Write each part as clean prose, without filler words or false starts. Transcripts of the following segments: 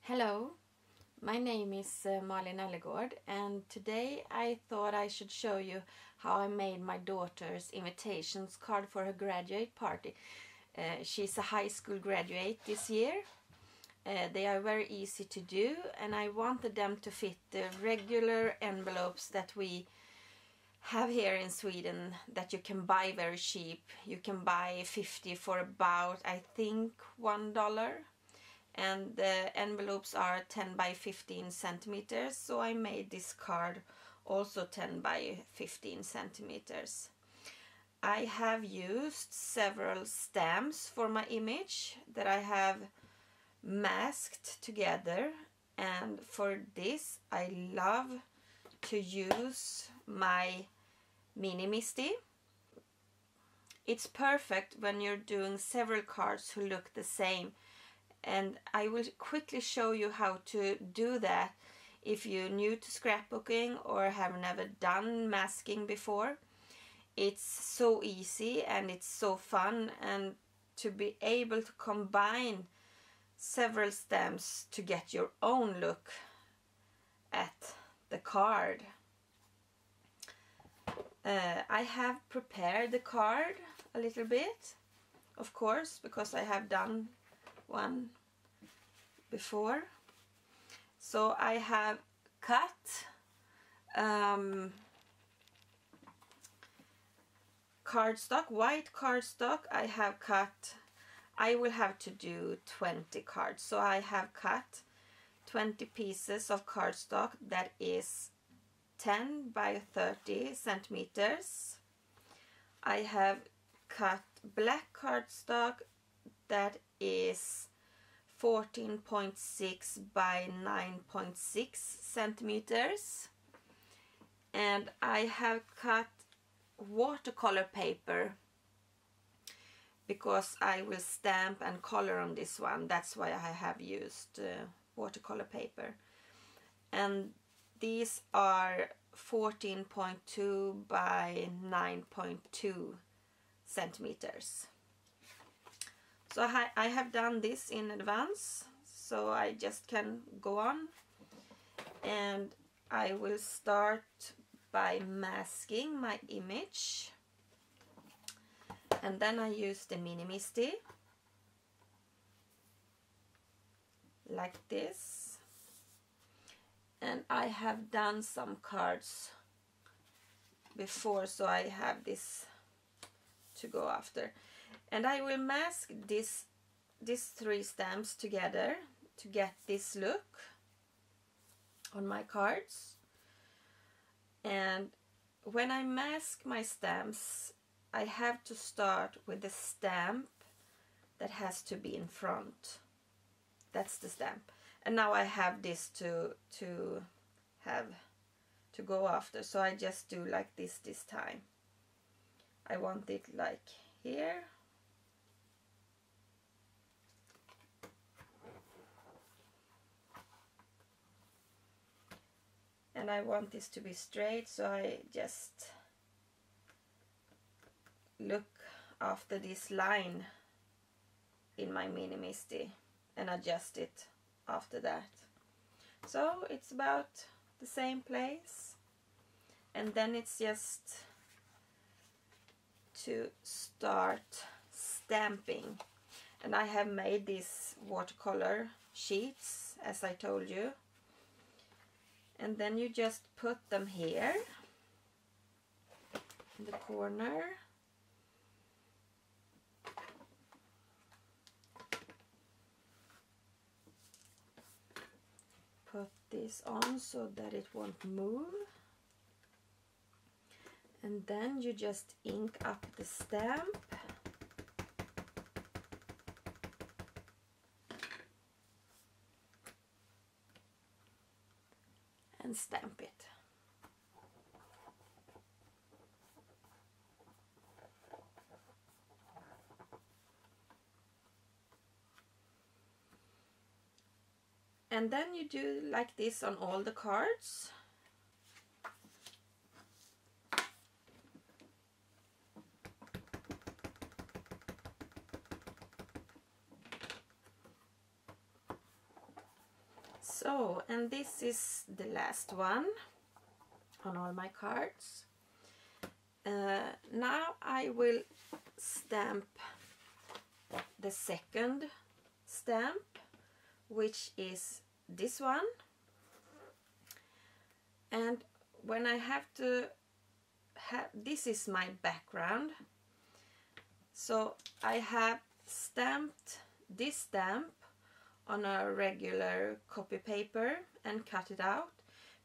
Hello, my name is MamaElephant, and today I thought I should show you how I made my daughter's invitations card for her graduate party. She's a high school graduate this year. They are very easy to do, and I wanted them to fit the regular envelopes that we have here in Sweden that you can buy very cheap. You can buy 50 for about, I think, $1. And the envelopes are 10 by 15 centimeters, so I made this card also 10 by 15 centimeters. I have used several stamps for my image that I have masked together, and for this I love to use my mini misti. It's perfect when you're doing several cards who look the same. And I will quickly show you how to do that if you're new to scrapbooking or have never done masking before. It's so easy and it's so fun, and to be able to combine several stamps to get your own look at the card. I have prepared the card a little bit, of course, because I have done one before. So I have cut cardstock, white cardstock. I have cut, I will have to do 20 cards, so I have cut 20 pieces of cardstock that is 10 by 30 centimeters. I have cut black cardstock that is 14.6 by 9.6 centimeters, and I have cut watercolor paper because I will stamp and color on this one. That's why I have used watercolor paper, and these are 14.2 by 9.2 centimeters. So I have done this in advance, so I just can go on, and I will start by masking my image, and then I use the mini misti like this. And I have done some cards before, so I have this to go after. And I will mask these three stamps together to get this look on my cards. And when I mask my stamps, I have to start with the stamp that has to be in front. That's the stamp. And now I have this to go after, so I just do like this time. I want it like here. And I want this to be straight, so I just look after this line in my mini misti and adjust it after that. So it's about the same place, and then it's just to start stamping. And I have made these watercolor sheets, as I told you. And then you just put them here in the corner. Put this on so that it won't move. And then you just ink up the stamp. And stamp it. And then you do like this on all the cards. So, and this is the last one on all my cards. Now I will stamp the second stamp, which is this one. And when I have to have, this is my background, so I have stamped this stamp on a regular copy paper and cut it out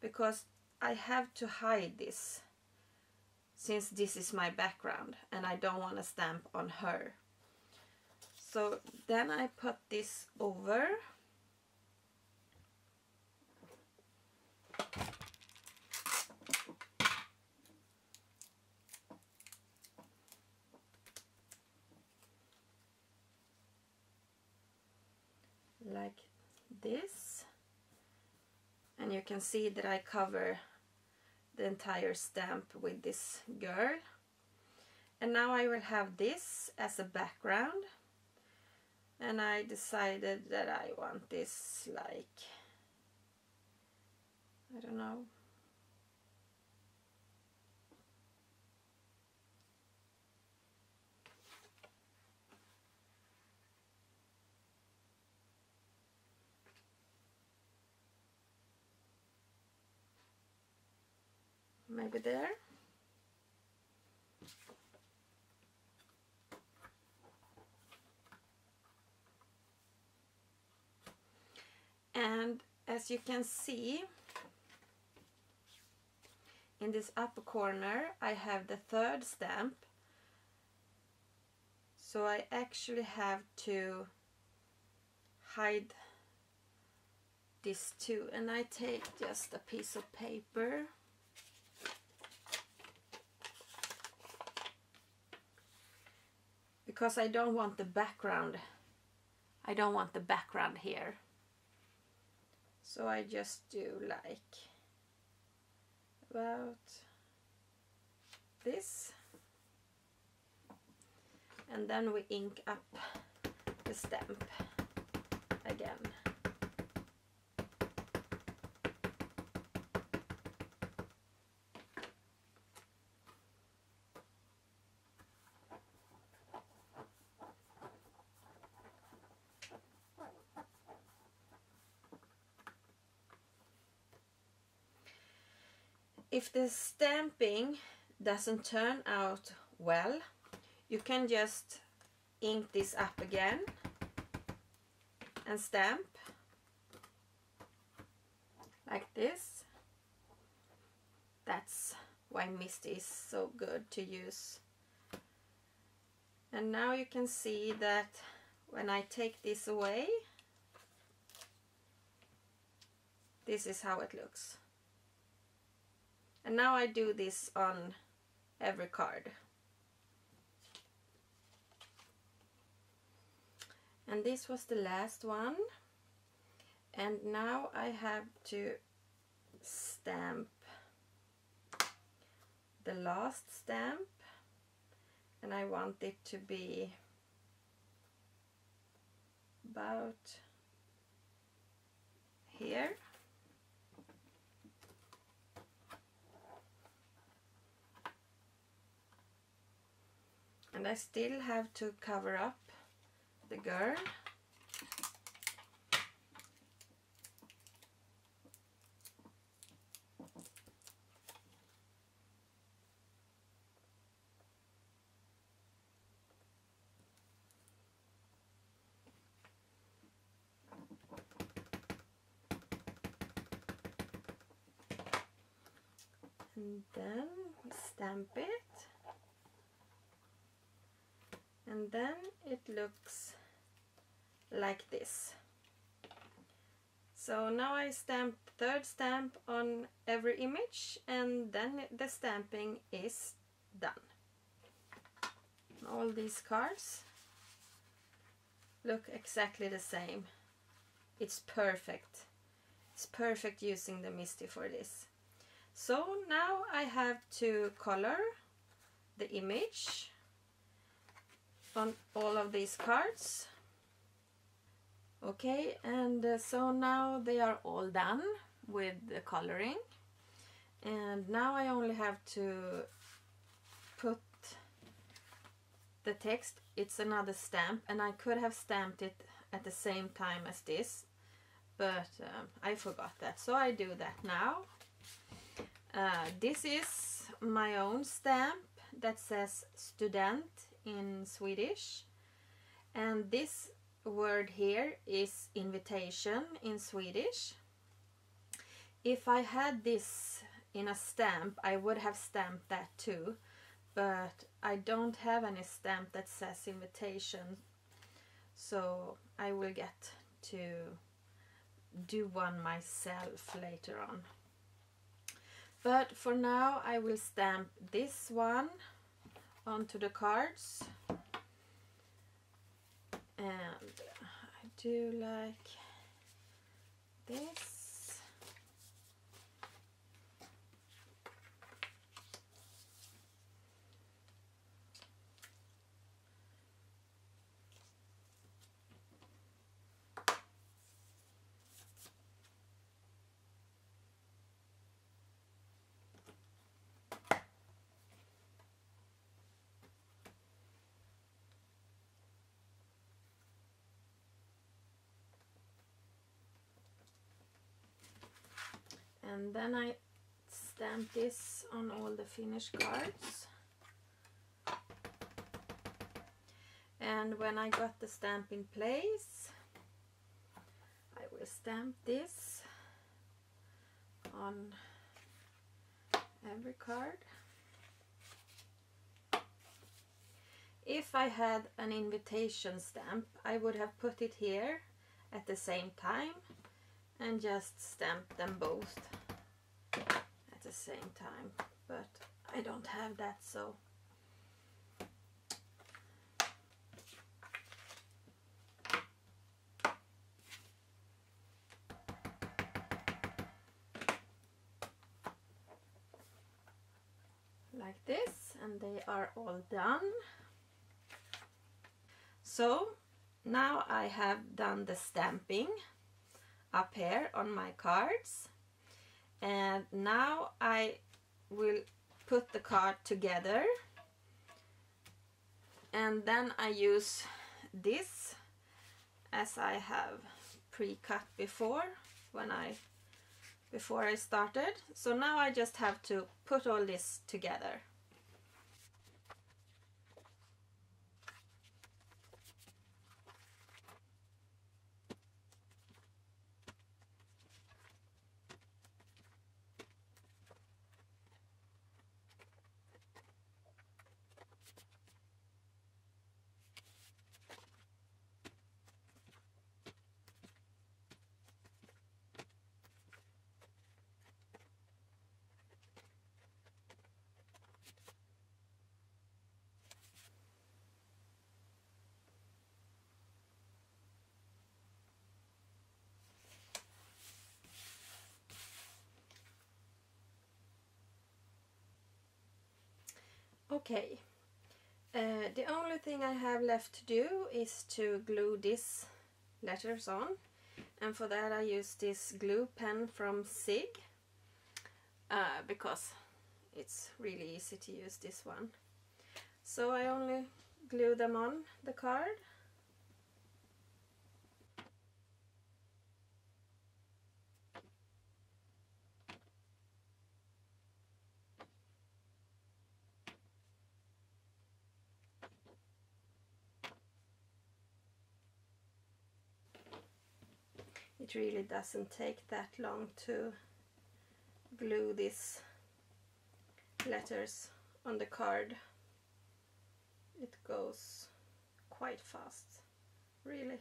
because I have to hide this, since this is my background and I don't want to stamp on her. So then I put this over. Like this, and you can see that I cover the entire stamp with this girl. And now I will have this as a background, and I decided that I want this like, I don't know, maybe there. And as you can see, in this upper corner I have the third stamp, so I actually have to hide this too. And I take just a piece of paper because I don't want the background. I don't want the background here. So I just do like about this. And then we ink up the stamp again. If the stamping doesn't turn out well, you can just ink this up again and stamp like this. That's why Misti is so good to use. And now you can see that when I take this away, this is how it looks. And now I do this on every card. And this was the last one. And now I have to stamp the last stamp. And I want it to be about here. And I still have to cover up the girl. And then stamp it. And then it looks like this. So now I stamp the third stamp on every image, and then the stamping is done. All these cards look exactly the same. It's perfect. It's perfect using the Misti for this. So now I have to color the image on all of these cards. Okay, and so now they are all done with the coloring, and now I only have to put the text. It's another stamp, and I could have stamped it at the same time as this, but I forgot that, so I do that now. This is my own stamp that says student in Swedish, and this word here is invitation in Swedish. If I had this in a stamp, I would have stamped that too, but I don't have any stamp that says invitation, so I will get to do one myself later on. But for now I will stamp this one onto the cards, and I do like this. And then I stamp this on all the finished cards. And when I got the stamp in place, I will stamp this on every card. If I had an invitation stamp, I would have put it here at the same time and just stamp them both at the same time, but I don't have that, so like this, and they are all done. So now I have done the stamping up here on my cards, and now I will put the card together, and then I use this as I have pre-cut before before I started. So now I just have to put all this together. Okay, the only thing I have left to do is to glue these letters on, and for that I use this glue pen from Sig, because it's really easy to use this one. So I only glue them on the card. It really doesn't take that long to glue these letters on the card. It goes quite fast, really.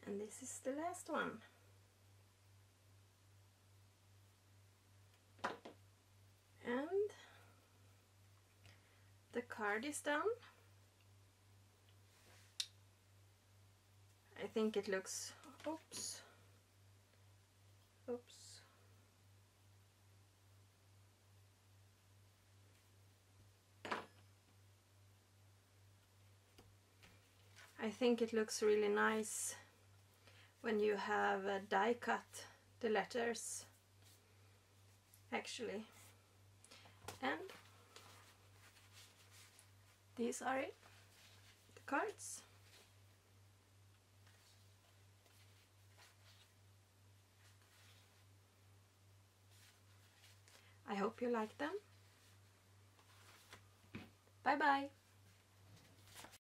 And this is the last one. And the card is done. I think it looks, oops. I think it looks really nice when you have die cut the letters, actually. And these are it, the cards. I hope you like them. Bye bye.